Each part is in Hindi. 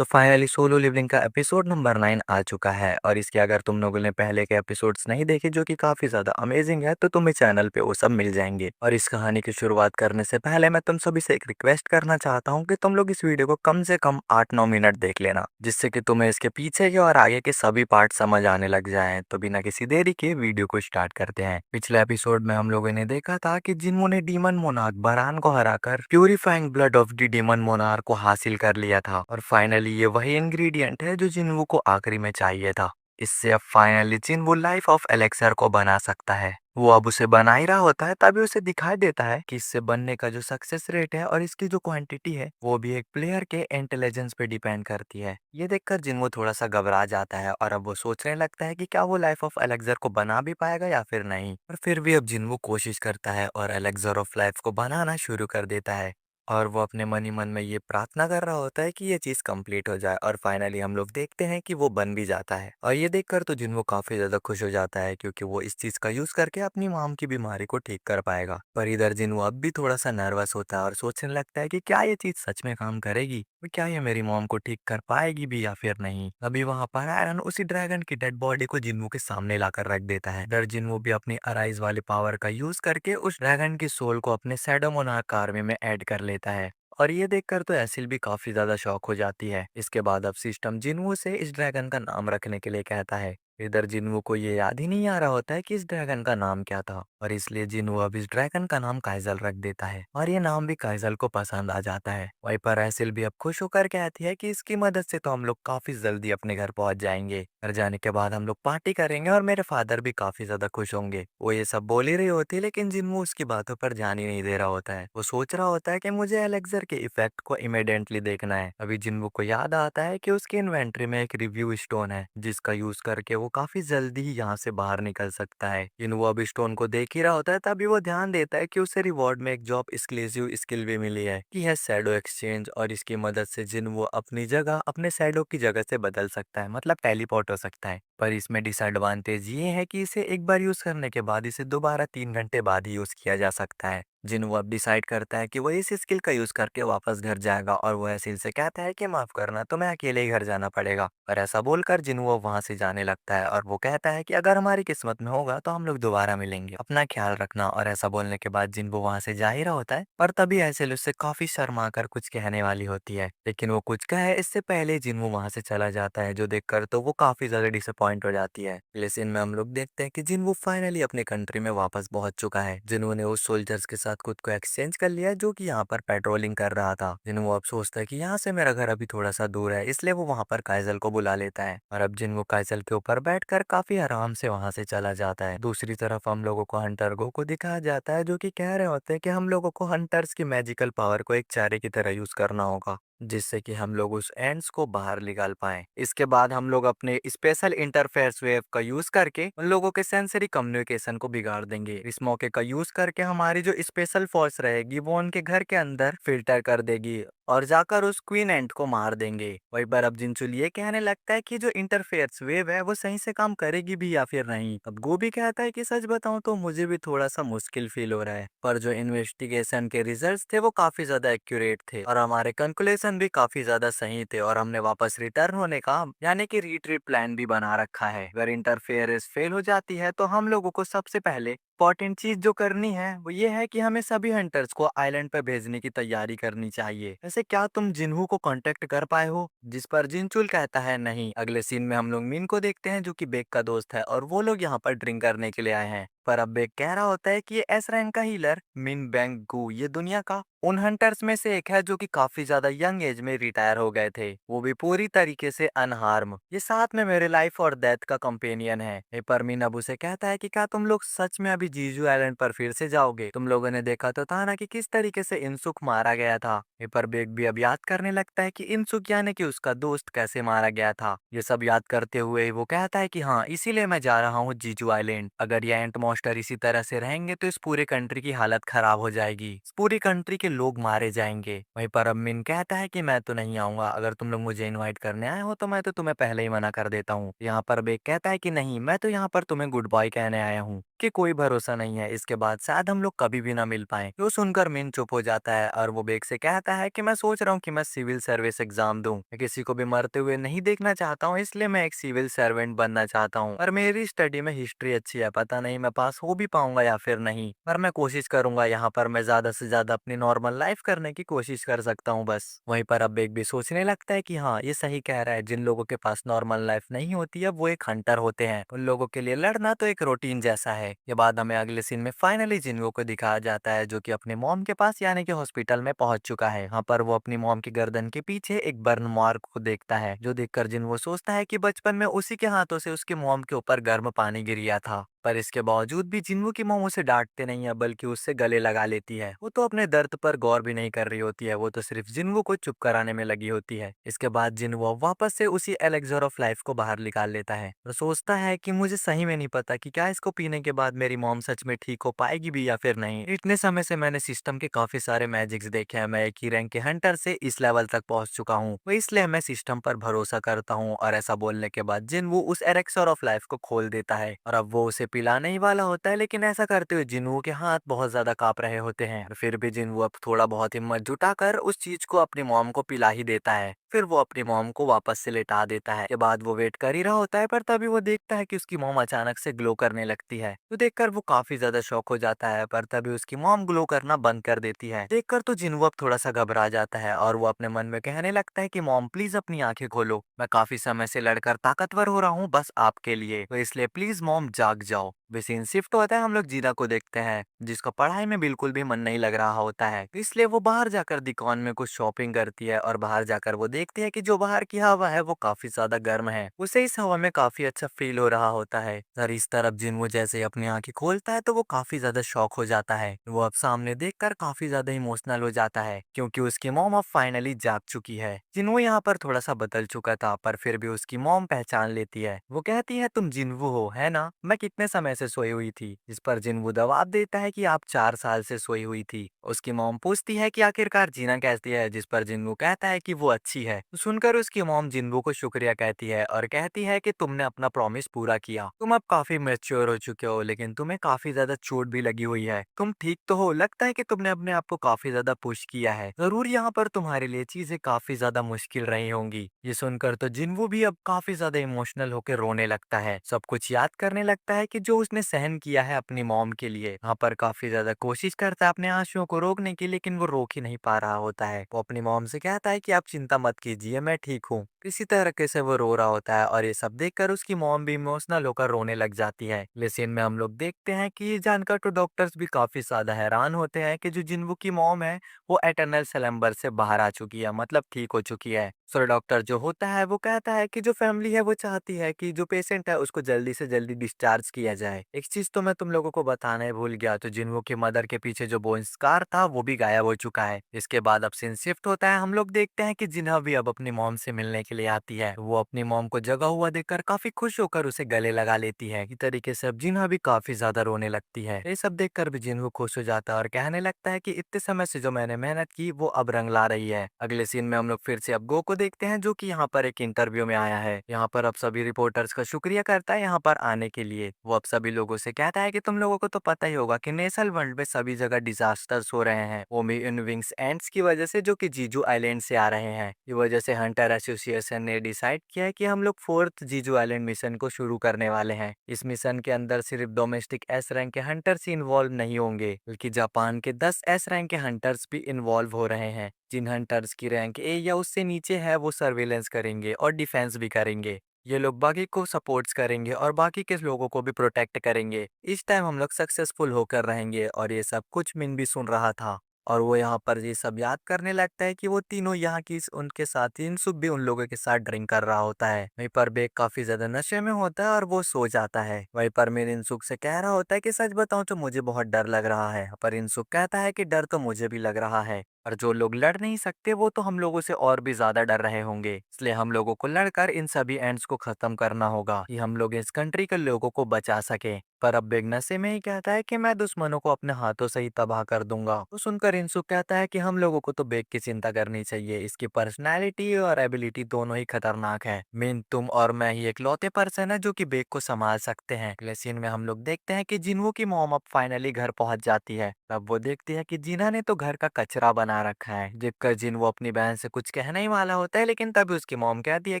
तो फाइनली सोलो लिविंग का एपिसोड नंबर 9 आ चुका है और इसके अगर तुम लोगों ने पहले के एपिसोड्स नहीं देखे जो कि काफ़ी ज़्यादा अमेजिंग है तो तुम्हें चैनल पे वो सब मिल जाएंगे। और इस कहानी की शुरुआत करने से पहले मैं तुम सभी से एक रिक्वेस्ट करना चाहता हूँ कि तुम लोग इस वीडियो को कम से कम 8-9 मिनट देख लेना, जिससे कि तुम्हें इसके पीछे के और आगे के सभी पार्ट समझ आने लग जाएं। तो बिना किसी देरी के वीडियो को स्टार्ट करते हैं। पिछले एपिसोड में हम लोगों ने देखा था कि जिन्हों ने डीमन मोनार्क बरान को हराकर purifying blood of the demon monarch को हासिल कर लिया था और फाइनली ये वही इंग्रेडिएंट है जो जिन्वू को आखिरी में चाहिए था। इससे अब फाइनली जिन्वू लाइफ ऑफ एलेक्सर को बना सकता है। वो अब उसे बना ही रहा होता है तभी उसे दिखाई देता है कि इससे बनने का जो सक्सेस रेट है और इसकी जो क्वांटिटी है वो भी एक प्लेयर के इंटेलिजेंस पे डिपेंड करती है। ये देखकर जिन्वू थोड़ा सा घबरा जाता है और अब वो सोचने लगता है कि क्या वो लाइफ ऑफ एलेक्सर को बना भी पाएगा या फिर नहीं। पर फिर भी अब जिन्वू कोशिश करता है और एलेक्सर ऑफ लाइफ को बनाना शुरू कर देता है। और वो अपने मन ही मन में ये प्रार्थना कर रहा होता है कि ये चीज़ कंप्लीट हो जाए और फाइनली हम लोग देखते हैं कि वो बन भी जाता है। और ये देखकर तो जिन्वो काफ़ी ज़्यादा खुश हो जाता है क्योंकि वो इस चीज़ का यूज़ करके अपनी मॉम की बीमारी को ठीक कर पाएगा। पर इधर जिन्वो अब भी थोड़ा सा नर्वस होता है और सोचने लगता है कि क्या ये चीज़ सच में काम करेगी और क्या ये मेरी मॉम को ठीक कर पाएगी भी या फिर नहीं। अभी वहाँ पर आयरन उसी ड्रैगन की डेड बॉडी को जिन्वो के सामने लाकर रख देता है। इधर जिन्वो भी अपनी अराइज वाले पावर का यूज़ करके उस ड्रैगन की सोल को अपने शैडो मोनार्क आर्मी में ऐड कर लेता है। और ये देखकर तो एसिल भी काफी ज्यादा शॉक हो जाती है। इसके बाद अब सिस्टम जिन्वू से इस ड्रैगन का नाम रखने के लिए कहता है। इधर जिन्वू को ये याद ही नहीं आ रहा होता है कि इस ड्रैगन का नाम क्या था और इसलिए जिन्वू अब इस ड्रैगन का नाम काइजल रख देता है और ये नाम भी काइजल को पसंद आ जाता है। वहीं पर एसिल भी अब खुश होकर कहती है कि इसकी मदद से तो हम लोग काफी जल्दी अपने घर पहुंच जाएंगे। घर जाने के बाद हम लोग पार्टी करेंगे और मेरे फादर भी काफी ज्यादा खुश होंगे। वो ये सब बोल ही रही होती है लेकिन जिन्वू उसकी बातों पर ध्यान ही नहीं दे रहा होता है। वो सोच रहा होता है कि मुझे एलेक्सर के इफेक्ट को इमीडिएटली देखना है। अभी जिन्वू को याद आता है कि उसकी इन्वेंट्री में एक रिव्यू स्टोन है जिसका यूज करके वो काफी जल्दी ही यहाँ से बाहर निकल सकता है। जिन्वू अब स्टोन को देख ही रहा होता है तभी वो ध्यान देता है कि उसे रिवॉर्ड में एक जॉब एक्सक्लूसिव स्किल भी मिली है कि है शैडो एक्सचेंज और इसकी मदद से जिन्वू अपनी जगह अपने शैडो की जगह से बदल सकता है, मतलब टेलीपोर्ट हो सकता है। पर इसमें डिसएडवांटेज ये है कि इसे एक बार यूज करने के बाद इसे दोबारा 3 घंटे बाद ही यूज किया जा सकता है। जिन्हों अब डिसाइड करता है कि वो इस स्किल का यूज करके वापस घर जाएगा और वो एसिल से कहता है कि माफ करना, तो मैं अकेले ही घर जाना पड़ेगा। और ऐसा बोलकर जिन्हों वहां से जाने लगता है और वो कहता है कि अगर हमारी किस्मत में होगा तो हम लोग दोबारा मिलेंगे, अपना ख्याल रखना। और ऐसा बोलने के बाद जिन्हों वहां से जा ही रहा होता है पर तभी एसिल उससे काफी शर्मा कर कुछ कहने वाली होती है, लेकिन वो कुछ कहे इससे पहले जिन्हों वहां से चला जाता है, जो देखकर तो वो काफी ज्यादा डिसअपॉइंट हो जाती है। लेकिन में हम लोग देखते हैं कि जिन्हों फाइनली अपने कंट्री में वापस पहुंच चुका है। जिन्होंने उस सोल्जर्स के साथ खुद को एक्सचेंज कर लिया जो कि यहाँ पर पेट्रोलिंग कर रहा था। जिन्हों वो अब सोचता है कि यहाँ से मेरा घर अभी थोड़ा सा दूर है, इसलिए वो वहां पर काइजल को बुला लेता है और अब जिन्हों काइजल के ऊपर बैठकर काफी आराम से वहां से चला जाता है। दूसरी तरफ हम लोगों को हंटर गो को दिखाया जाता है जो कि कह रहे होते हैं कि हम लोगों को हंटर्स की मैजिकल पावर को एक चारे की तरह यूज करना होगा जिससे कि हम लोग उस एंड्स को बाहर निकाल पाएं। इसके बाद हम लोग अपने स्पेशल इंटरफेरेंस वेव का यूज करके उन लोगों के सेंसरी कम्युनिकेशन को बिगाड़ देंगे। इस मौके का यूज करके हमारी जो स्पेशल फोर्स रहेगी वो उनके घर के अंदर फिल्टर कर देगी और जाकर उस क्वीन एंट को मार देंगे। वही पर अब जिनचुल ये कहने लगता है कि जो इंटरफेरेंस वेव है वो सही से काम करेगी भी या फिर नहीं। अब गोभी कहता है कि सच बताऊं तो मुझे भी थोड़ा सा मुश्किल फील हो रहा है, पर जो इन्वेस्टिगेशन के रिजल्ट्स थे वो काफी ज्यादा एक्यूरेट थे और हमारे कंक्लूजन भी काफी ज्यादा सही थे और हमने वापस रिटर्न होने का यानी कि रिट्रीट प्लान भी बना रखा है। अगर इंटरफेरेंस फेल हो जाती है तो हम लोगों को सबसे पहले इंपॉर्टेंट चीज जो करनी है वो ये है कि हमें सभी हंटर्स को आइलैंड पर भेजने की तैयारी करनी चाहिए। वैसे क्या तुम जिन्हू को कांटेक्ट कर पाए हो? जिस पर जिनचुल कहता है नहीं। अगले सीन में हम लोग मिन को देखते हैं जो कि बेक का दोस्त है और वो लोग यहाँ पर ड्रिंक करने के लिए आए हैं। पर अब बेक कह रहा होता है कि ये एस रैंक का हीलर मिन बेंग गू ये दुनिया का उन हंटर्स में से एक है जो कि काफी ज्यादा यंग एज में रिटायर हो गए थे, वो भी पूरी तरीके से अनहार्म। ये साथ में मेरे लाइफ और डेथ का कंपेनियन है। परमीन अबू से कहता है कि क्या तुम लोग सच में अभी जीजू आइलैंड पर फिर से जाओगे? तुम लोगों ने देखा तो था ना कि किस तरीके से इंसुक मारा गया था। पर बेग भी अब याद करने लगता है कि इंसुक यानी कि उसका दोस्त कैसे मारा गया था। ये सब याद करते हुए वो कहता है कि हाँ, इसीलिए मैं जा रहा हूँ जीजू आइलैंड। अगर ये एंट मॉन्स्टर इसी तरह से रहेंगे तो इस पूरे कंट्री की हालत खराब हो जाएगी, इस पूरी कंट्री के लोग मारे जाएंगे। वहीं पर अब मिन कहता है कि मैं तो नहीं आऊंगा, अगर तुम लोग मुझे इनवाइट करने आए हो तो मैं तो तुम्हें पहले ही मना कर देता हूँ। यहाँ पर बेग कहता है कि नहीं, मैं तो यहाँ पर तुम्हें गुड बाय कहने आया हूँ कि कोई भरोसा भरोसा नहीं है, इसके बाद शायद हम लोग कभी भी ना मिल पाएँ। तो सुनकर मिन चुप हो जाता है और वो बेग से कहता है कि मैं सोच रहा हूँ कि मैं सिविल सर्विस एग्ज़ाम दूँ। मैं किसी को भी मरते हुए नहीं देखना चाहता हूँ, इसलिए मैं एक सिविल सर्वेंट बनना चाहता हूँ। और मेरी स्टडी में हिस्ट्री अच्छी है, पता नहीं मैं पास हो भी पाऊँगा या फिर नहीं। पर मैं कोशिश करूँगा, यहाँ पर मैं ज़्यादा से ज़्यादा अपनी नॉर्मल लाइफ़ करने की कोशिश कर सकता हूँ बस। वहीं पर अब बेग भी सोचने लगता है कि हाँ, ये सही कह रहा है, जिन लोगों के पास नॉर्मल लाइफ़ नहीं होती है, वो एक हंटर होते हैं। उन लोगों के लिए लड़ना तो एक रूटीन जैसा है। ये बात हमें अगले सीन में फाइनली जिन्हों को दिखाया जाता है, जो कि अपने मॉम के पास यानी कि हॉस्पिटल में पहुंच चुका है। यहाँ पर वो अपनी मॉम की गर्दन के पीछे एक बर्न मार्क को देखता है, जो देखकर जिन्हों सोचता है कि बचपन में उसी के हाथों से उसकी मॉम के ऊपर गर्म पानी गिरिया था। पर इसके बावजूद भी जिन्हों की मॉम उसे डांटते नहीं है, बल्कि उससे गले लगा लेती है। वो तो अपने दर्द पर गौर भी नहीं कर रही होती है, वो तो सिर्फ जिन्हों को चुप कराने में लगी होती है। इसके बाद जिन्हों वापस से उसी एलेक्सर ऑफ लाइफ को बाहर निकाल लेता है और सोचता है कि मुझे सही में नहीं पता कि क्या इसको पीने के बाद मेरी मॉम सच में ठीक हो पाएगी भी या फिर नहीं। इतने समय से मैंने सिस्टम के काफी सारे मैजिक्स देखे हैं, मैं एक ही रैंक के हंटर से इस लेवल तक पहुंच चुका हूँ, तो इसलिए मैं सिस्टम पर भरोसा करता हूँ। और ऐसा बोलने के बाद जिन्हों उस एलेक्सर ऑफ लाइफ को खोल देता है और अब वो उसे पिलाने ही वाला होता है, लेकिन ऐसा करते हुए जिन्हों के हाथ बहुत ज्यादा कांप रहे होते हैं। और फिर भी जिन्हों अब थोड़ा बहुत हिम्मत जुटाकर उस चीज को अपनी मॉम को पिला ही देता है। फिर वो अपनी मॉम को वापस से लेटा देता है। के बाद वो वेट कर ही रहा होता है, पर तभी वो देखता है कि उसकी मॉम अचानक से ग्लो करने लगती है। तो देखकर वो काफी ज्यादा शॉक हो जाता है, पर तभी उसकी मॉम ग्लो करना बंद कर देती है। देखकर तो जिन्हों अब थोड़ा सा घबरा जाता है और वो अपने मन में कहने लगता है कि मॉम प्लीज अपनी आंखें खोलो, मैं काफी समय से लड़कर ताकतवर हो रहा हूँ बस आपके लिए, तो इसलिए प्लीज मॉम जाग जाओ। वे सीन शिफ्ट होता है, हम लोग जीना को देखते हैं, जिसका पढ़ाई में बिल्कुल भी मन नहीं लग रहा होता है। तो इसलिए वो बाहर जाकर दुकान में कुछ शॉपिंग करती है और बाहर जाकर वो देखती है कि जो बाहर की हवा है वो काफी ज्यादा गर्म है। उसे इस हवा में काफी अच्छा फील हो रहा होता है। और इस तरफ जिन वो जैसे ही अपनी आंखें खोलता है तो वो काफी ज्यादा शॉक हो जाता है। वो अब सामने देखकर काफी ज्यादा इमोशनल हो जाता है, क्योंकि उसकी मॉम अब फाइनली जाग चुकी है। जिन्हो यहाँ पर थोड़ा सा बदल चुका था, पर फिर भी उसकी मॉम पहचान लेती है। वो कहती है तुम जिन्वो हो है ना, मैं कितने समय से सोई हुई थी। इस पर जिन्वो जवाब देता है कि आप 4 साल से सोई हुई थी। उसकी मॉम पूछती है कि आखिरकार जीना कैसी है, जिस पर जिन्वो कहता है कि वो अच्छी है। तो सुनकर उसकी मॉम जिन्वो को शुक्रिया कहती है और कहती है कि तुमने अपना प्रॉमिस पूरा किया, तुम अब काफी मैच्योर हो चुके हो, लेकिन तुम्हें काफी ज्यादा चोट भी लगी हुई है। तुम ठीक तो हो, लगता है कि तुमने अपने आप को काफी ज्यादा पुश किया है, जरूर यहाँ पर तुम्हारे लिए चीजें काफी ज्यादा मुश्किल रही होंगी। ये सुनकर तो जिन्वो भी अब काफी ज्यादा इमोशनल होकर रोने लगता है, सब कुछ याद करने लगता है कि जो उसने सहन किया है अपनी मॉम के लिए। यहाँ पर काफी ज्यादा कोशिश करता है अपने आंसुओं को रोकने की, लेकिन वो रोक ही नहीं पा रहा होता है। वो अपनी मॉम से कहता है कि आप चिंता मत कीजिए, मैं ठीक हूँ। किसी तरीके से वो रो रहा होता है और ये सब देखकर उसकी मॉम भी इमोशनल होकर रोने लग जाती है। लेकिन में हम लोग देखते हैं कि ये जानकर तो डॉक्टर्स भी काफी ज्यादा हैरान होते हैं कि जो जिन्वो की मॉम है वो एटर्नल स्लम्बर से बाहर आ चुकी है, मतलब ठीक हो चुकी है। सो डॉक्टर जो होता है वो कहता है कि जो फैमिली है वो चाहती है कि जो पेशेंट है उसको जल्दी से जल्दी डिस्चार्ज किया जाए। एक चीज तो मैं तुम लोगों को बताना ही भूल गया, तो जिन्वो की मदर के पीछे जो बोन स्कार था वो भी गायब हो चुका है। इसके बाद अब सीन शिफ्ट होता है, हम लोग देखते हैं कि जिन्हा भी अब अपनी मॉम से मिलने के लिए आती है। वो अपनी मॉम को जगा हुआ देखकर काफी खुश होकर उसे गले लगा लेती है। इस तरीके से अब जिन्हा भी काफी ज्यादा रोने लगती है। ये सब देखकर भी जिन्हो खुश हो जाता है और कहने लगता है कि इतने समय से जो मैंने मेहनत की वो अब रंग ला रही है। अगले सीन में हम लोग फिर से अब गो को देखते हैं, जो कि यहाँ पर एक इंटरव्यू में आया है। यहाँ पर अब सभी रिपोर्टर्स का शुक्रिया करता है यहाँ पर आने के लिए। वो अब सभी लोगों से कहता है कि तुम लोगों को तो पता ही होगा कि नेशनल वर्ल्ड में सभी जगह डिजास्टर्स हो रहे हैं, वो भी इन विंग्स एंड्स की वजह से, जो कि जीजू आइलैंड से आ रहे हैं। इस वजह से हंटर एसोसिएशन ने डिसाइड किया है कि हम लोग 4th जीजू आइलैंड मिशन को शुरू करने वाले हैं। इस मिशन के अंदर सिर्फ डोमेस्टिक एस रैंक के हंटर्स ही इन्वॉल्व नहीं होंगे, बल्कि जापान के 10 एस रैंक के हंटर्स भी इन्वॉल्व हो रहे हैं। जिन हंटर्स की रैंक ए या उससे नीचे है वो सर्विलेंस करेंगे और डिफेंस भी करेंगे। ये लोग बाकी को सपोर्ट्स करेंगे और बाकी के लोगों को भी प्रोटेक्ट करेंगे। इस टाइम हम लोग सक्सेसफुल होकर रहेंगे। और ये सब कुछ मिन भी सुन रहा था और वो यहाँ पर ये सब याद करने लगता है कि वो तीनों यहाँ की उनके साथ इंसुक भी उन लोगों के साथ ड्रिंक कर रहा होता है। वहीं पर बेग काफी ज्यादा नशे में होता है और वो सो जाता है। वहीं पर मिन इंसुक से कह रहा होता है कि सच बताऊं तो मुझे बहुत डर लग रहा है, पर इंसुक कहता है कि डर तो मुझे भी लग रहा है। और जो लोग लड़ नहीं सकते वो तो हम लोगों से और भी ज़्यादा डर रहे होंगे। इसलिए हम लोगों को लड़कर इन सभी एंड्स को ख़त्म करना होगा कि हम लोग इस कंट्री के लोगों को बचा सकें। पर अब बिग नसे में ही कहता है कि मैं दुश्मनों को अपने हाथों से ही तबाह कर दूंगा। तो सुनकर इंसुक कहता है कि हम लोगों को तो बेग की चिंता करनी चाहिए। इसकी पर्सनैलिटी और एबिलिटी दोनों ही खतरनाक है। मीन तुम और मैं ही इकलौते पर्सन है जो कि बेग को संभाल सकते हैं। अगले सीन में हम लोग देखते हैं कि जिन्हों की मॉम अब फाइनली घर पहुंच जाती है। तब वो देखती है कि जिन्हा ने तो घर का कचरा बना रखा है। देखकर जिन वो अपनी बहन से कुछ कहना ही वाला होता है, लेकिन तभी उसकी मॉम कहती है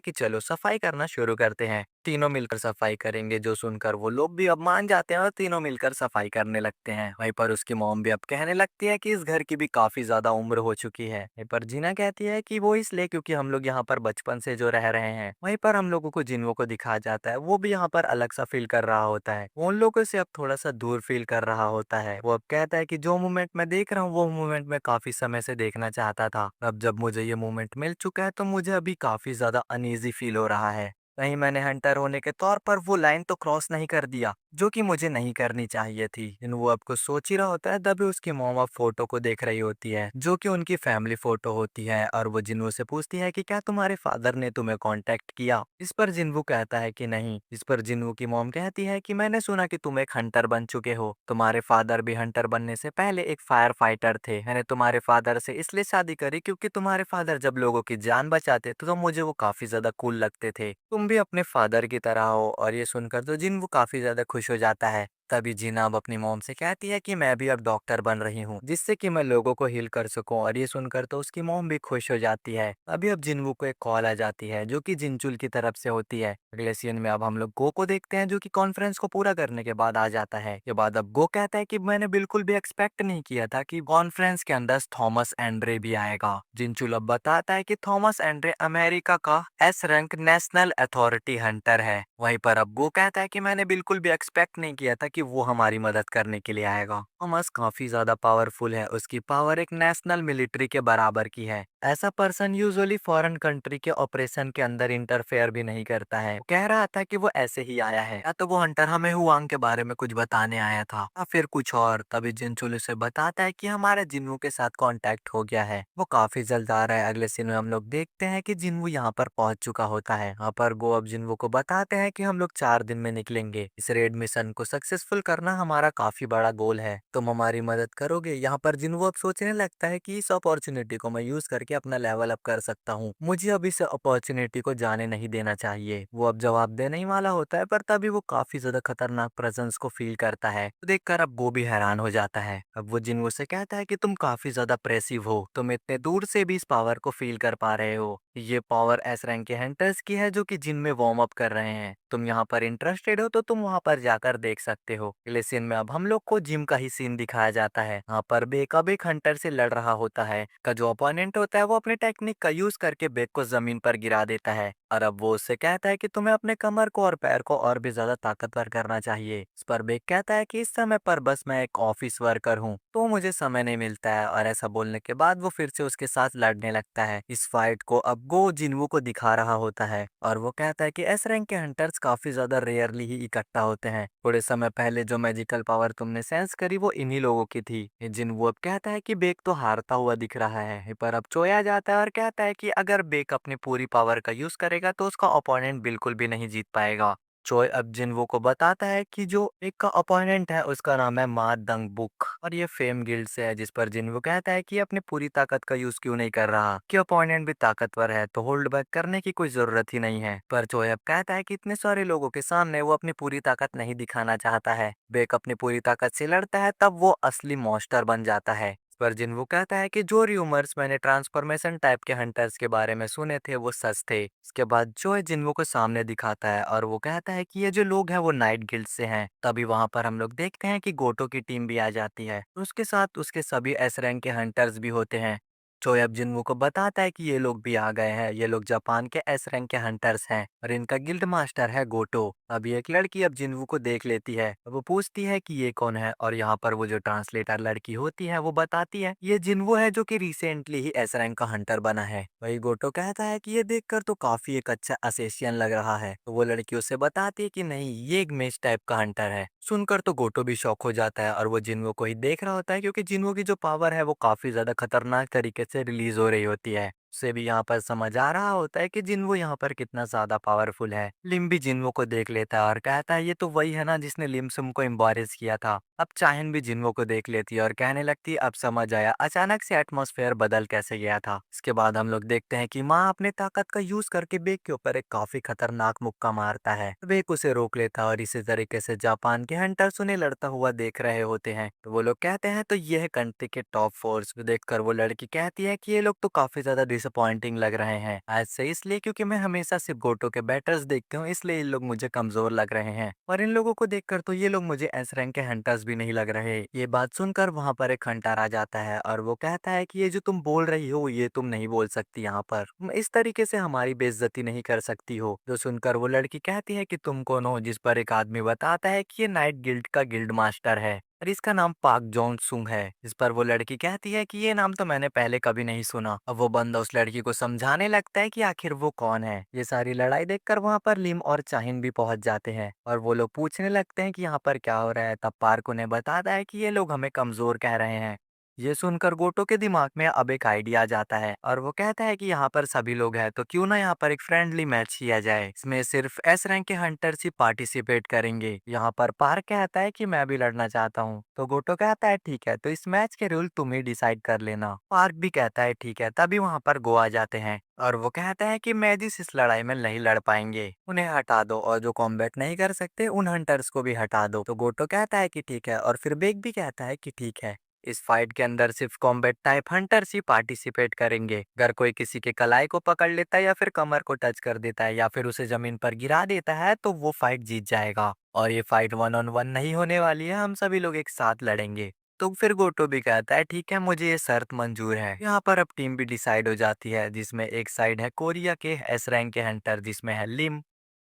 कि चलो सफाई करना शुरू करते हैं। तीनों मिलकर सफाई करेंगे। जो सुनकर वो लोग भी अब मान जाते हैं और तीनों मिलकर सफाई करने लगते हैं। वहीं पर उसकी मॉम भी अब कहने लगती है कि इस घर की भी काफी ज्यादा उम्र हो चुकी है। वहीं पर जीना कहती है कि वो इसलिए क्योंकि हम लोग यहाँ पर बचपन से जो रह रहे हैं। वहीं पर हम लोगों को जिन्हों को दिखाया जाता है वो भी यहाँ पर अलग सा फील कर रहा होता है। वो उन लोगों से अब थोड़ा सा दूर फील कर रहा होता है। वो अब कहता है कि जो मोमेंट मैं देख रहा हूँ वो मोमेंट मैं काफी समय से देखना चाहता था। अब जब मुझे ये मोमेंट मिल चुका है तो मुझे अभी काफी ज्यादा अनईजी फील हो रहा है। कहीं मैंने हंटर होने के तौर पर वो लाइन तो क्रॉस नहीं कर दिया जो कि मुझे नहीं करनी चाहिए थी। इन वो अब कुछ सोच ही रहा होता है तभी उसकी मॉम अब फोटो को देख रही होती है जो कि उनकी फैमिली फोटो होती है। और वो जिन्नू से पूछती है कि क्या तुम्हारे फादर ने तुम्हें कांटेक्ट किया। इस पर जिन्नू कहता है कि नहीं। इस पर जिन्नू की मॉम कहती है कि मैंने सुना कि तुम एक हंटर बन चुके हो। तुम्हारे फादर भी हंटर बनने से पहले एक फायर फाइटर थे। मैंने तुम्हारे फादर से इसलिए शादी करी क्योंकि तुम्हारे फादर जब लोगों की जान बचाते तो मुझे वो काफी ज्यादा कूल लगते थे। तुम भी अपने फादर की तरह हो। और ये सुनकर तो जिन वो काफी ज्यादा खुश हो जाता है। तभी जीना अब अपनी मॉम से कहती है कि मैं भी अब डॉक्टर बन रही हूँ जिससे कि मैं लोगों को हील कर सकूं। और ये सुनकर तो उसकी मॉम भी खुश हो जाती है। अभी अब जिन्वू को एक कॉल आ जाती है जो कि जिनचुल की तरफ से होती है। अगले सीन में अब हम लोग गो को देखते हैं जो कि कॉन्फ्रेंस को पूरा करने के बाद आ जाता है। के बाद अब गो कहता है कि मैंने बिल्कुल भी एक्सपेक्ट नहीं किया था कि कॉन्फ्रेंस के अंदर थॉमस एंड्रे भी आएगा। जिनचुल अब बताता है कि थॉमस एंड्रे अमेरिका का S rank national authority Hunter है। वहीं पर अब गो कहता है कि मैंने बिल्कुल भी एक्सपेक्ट नहीं किया था कि वो हमारी मदद करने के लिए आएगा। थॉमस काफी ज्यादा पावरफुल है। उसकी पावर एक नेशनल मिलिट्री के बराबर की है। ऐसा पर्सन यूजुअली फॉरेन कंट्री के ऑपरेशन के अंदर इंटरफेयर भी नहीं करता है। वो कह रहा था कि वो ऐसे ही आया है या तो वो हंटर हमें हुआंग के बारे में कुछ बताने आया था या फिर कुछ और। तभी जिनचुल उसे बताता है कि हमारा जिन्नू के साथ कांटेक्ट हो गया है। वो काफी जल्द आ रहा है। अगले सीन में हम लोग देखते हैं कि जिन्नू यहाँ पर पहुंच चुका होता है। यहाँ पर गो अब जिन्नू को बताते हैं कि हम लोग 4 दिन में निकलेंगे। इस रेड मिशन को सक्सेसफुल करना हमारा काफी बड़ा गोल है। तुम हमारी मदद करोगे। यहाँ पर जिन्नू अब सोचने लगता है कि इस अपॉर्चुनिटी को मैं यूज करके अपना लेवल अप कर सकता हूँ। मुझे अब इस अपॉर्चुनिटी को जाने नहीं देना चाहिए। वो अब जवाब देने ही वाला होता है पर तभी वो काफी ज्यादा खतरनाक प्रेजेंस को फील करता है। तो देखकर अब वो भी हैरान हो जाता है। अब वो जिन्नू से कहता है कि तुम काफी ज्यादा प्रेसिव हो। तुम इतने दूर से भी इस पावर को फील कर पा रहे हो। ये पावर एस रैंक के हंटर्स की है जो कि जिन में वार्म अप कर रहे हैं। तुम यहाँ पर इंटरेस्टेड हो तो तुम वहाँ पर जाकर देख सकते हो। अगले सीन में अब हम लोग को जिम का ही सीन दिखाया जाता है। यहाँ पर बेक अब एक हंटर से लड़ रहा होता है। का जो अपोनेंट होता है वो अपने टेक्निक का यूज करके बेक को जमीन पर गिरा देता है। और अब वो उससे कहता है कि तुम्हें अपने कमर को और पैर को और भी ज्यादा ताकतवर करना चाहिए। इस पर बेक कहता है कि इस समय पर बस मैं एक ऑफिस वर्कर हूँ तो मुझे समय नहीं मिलता है। और ऐसा बोलने के बाद वो फिर से उसके साथ लड़ने लगता है। इस फाइट को अब गो जिन्वू को दिखा रहा होता है और वो कहता है कि एस रैंक के हंटर्स काफी ज्यादा रेयरली ही इकट्ठा होते हैं। थोड़े समय पहले जो मैजिकल पावर तुमने सेंस करी वो इन्हीं लोगों की थी। जिन्वू अब कहता है कि बेक तो हारता हुआ दिख रहा है। पर अब चोया जाता है और कहता है कि अगर बेक अपनी पूरी पावर का यूज करेगा तो उसका ओपोनेंट बिल्कुल भी नहीं जीत पाएगा। चोय अब जिन्वो को बताता है कि जो एक का अपोनेंट है उसका नाम है मा दंग बुक और ये फेम गिल्ड से है। जिस पर जिन्वो कहता है कि ये अपनी पूरी ताकत का यूज क्यों नहीं कर रहा कि अपोनेंट भी ताकतवर है तो होल्ड बैक करने की कोई जरूरत ही नहीं है। पर चोय अब कहता है कि इतने सारे लोगों के सामने वो अपनी पूरी ताकत नहीं दिखाना चाहता है। बेक अपनी पूरी ताकत से लड़ता है तब वो असली मॉन्स्टर बन जाता है। पर जिन्वो कहता है कि जो रूमर्स मैंने ट्रांसफॉर्मेशन टाइप के हंटर्स के बारे में सुने थे वो सच थे। इसके बाद जो है जिन्वो को सामने दिखाता है और वो कहता है कि ये जो लोग हैं वो नाइट गिल्ड से हैं। तभी वहां पर हम लोग देखते हैं कि गोटो की टीम भी आ जाती है। उसके साथ उसके सभी एस रैंक के हंटर्स भी होते हैं। शोएब जिन्वू को बताता है कि ये लोग भी आ गए हैं। ये लोग जापान के एस रैंक के हंटर्स हैं और इनका गिल्ड मास्टर है गोटो। अभी एक लड़की अब जिन्वू को देख लेती है। वो पूछती है कि ये कौन है और यहाँ पर वो जो ट्रांसलेटर लड़की होती है वो बताती है ये जिन्वू है जो कि रिसेंटली ही एस रैंक का हंटर बना है। वही गोटो कहता है कि ये देखकर तो काफी एक अच्छा असेसियन लग रहा है। तो वो लड़की उसे बताती है कि नहीं ये एक मेज टाइप का हंटर है। सुनकर तो गोटो भी शॉक हो जाता है और वो जिन्हो को ही देख रहा होता है, क्योंकि जिन्हो की जो पावर है वो काफी ज्यादा खतरनाक तरीके से रिलीज हो रही होती है। उसे भी यहाँ पर समझ आ रहा होता है कि जिन्हो यहाँ पर कितना ज्यादा पावरफुल है। लिम भी जिन्हो को देख लेता है और कहता है ये तो वही है ना जिसने लिम सुम को एम्बारेस किया था। अब चाहन भी जिन्हो को देख लेती है और कहने लगती है अब समझ आया अचानक से एटमॉस्फेयर बदल कैसे गया था। इसके बाद हम लोग देखते हैं कि माँ अपने ताकत का यूज करके बेक के ऊपर एक काफी खतरनाक मुक्का मारता है। बेक उसे रोक लेता है और इसी तरीके से जापान के हंटर्स उन्हें लड़ता हुआ देख रहे होते हैं। तो वो लोग कहते हैं तो ये है कंट्री के टॉप फोर्स। देखकर वो लड़की कहती है कि ये लोग तो काफी ज्यादा डिसअपॉइंटिंग लग रहे हैं, ऐसे इसलिए क्योंकि मैं हमेशा सिर्फ गोटो के बैटर्स देखती हूँ, इसलिए इन लोग मुझे कमजोर लग रहे हैं और इन लोगों को देखकर तो ये लोग मुझे एस रैंक के हंटर्स भी नहीं लग रहे। ये बात सुनकर वहां पर एक हंटर आ जाता है और वो कहता है कि ये जो तुम बोल रही हो ये तुम नहीं बोल सकती, यहाँ पर तुम इस तरीके से हमारी बेइज्जती नहीं कर सकती हो। जो सुनकर वो लड़की कहती है कि तुम कौन हो, जिस पर एक आदमी बताता है कि ये नाइट गिल्ड का गिल्ड मास्टर है और इसका नाम पाक जॉन सुंग है। इस पर वो लड़की कहती है कि ये नाम तो मैंने पहले कभी नहीं सुना। अब वो बंदा उस लड़की को समझाने लगता है कि आखिर वो कौन है। ये सारी लड़ाई देखकर वहां पर लिम और चाहिन भी पहुंच जाते हैं और वो लोग पूछने लगते हैं कि यहाँ पर क्या हो रहा है। तब पार्क उन्हें बताता है कि ये लोग हमें कमजोर कह रहे हैं। ये सुनकर गोटो के दिमाग में अब एक आइडिया आ जाता है और वो कहता है कि यहाँ पर सभी लोग हैं तो क्यों ना यहाँ पर एक फ्रेंडली मैच किया जाए। इसमें सिर्फ एस रैंक के हंटर्स ही पार्टिसिपेट करेंगे। यहाँ पर पार्क कहता है कि मैं भी लड़ना चाहता हूँ। तो गोटो कहता है ठीक है, तो इस मैच के रूल तुम ही डिसाइड कर लेना। पार्क भी कहता है ठीक है। तभी वहाँ पर गो आ जाते हैं और वो कहता है कि मैजिस इस लड़ाई में नहीं लड़ पाएंगे, उन्हें हटा दो और जो कॉम्बैट नहीं कर सकते उन हंटर्स को भी हटा दो। तो गोटो कहता है कि ठीक है और फिर बेग भी कहता है कि ठीक है, इस फाइट के अंदर सिर्फ कॉम्बैट टाइप हंटर्स ही पार्टिसिपेट करेंगे। अगर कोई किसी के कलाई को पकड़ लेता है या फिर कमर को टच कर देता है या फिर उसे जमीन पर गिरा देता है तो वो फाइट जीत जाएगा। और ये फाइट 1-on-1 नहीं होने वाली है, हम सभी लोग एक साथ लड़ेंगे। तो फिर गोटो भी कहता है ठीक है, मुझे ये शर्त मंजूर है। यहाँ पर अब टीम भी डिसाइड हो जाती है, जिसमें एक साइड है कोरिया के एस रैंक के हंटर जिसमें है लिम,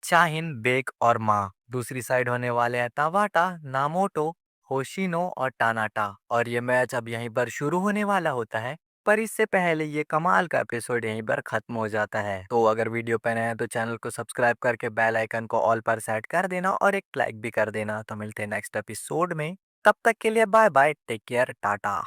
चाहिन, बेक और मा। दूसरी साइड होने वाले हैं तावाटा, नामोटो, होशिनो और टानाटा। और ये मैच अब यहीं पर शुरू होने वाला होता है, पर इससे पहले ये कमाल का एपिसोड यहीं पर खत्म हो जाता है। तो अगर वीडियो पसंद आए तो चैनल को सब्सक्राइब करके बेल आइकन को ऑल पर सेट कर देना और एक लाइक भी कर देना। तो मिलते हैं नेक्स्ट एपिसोड में, तब तक के लिए bye bye, take care, Tata.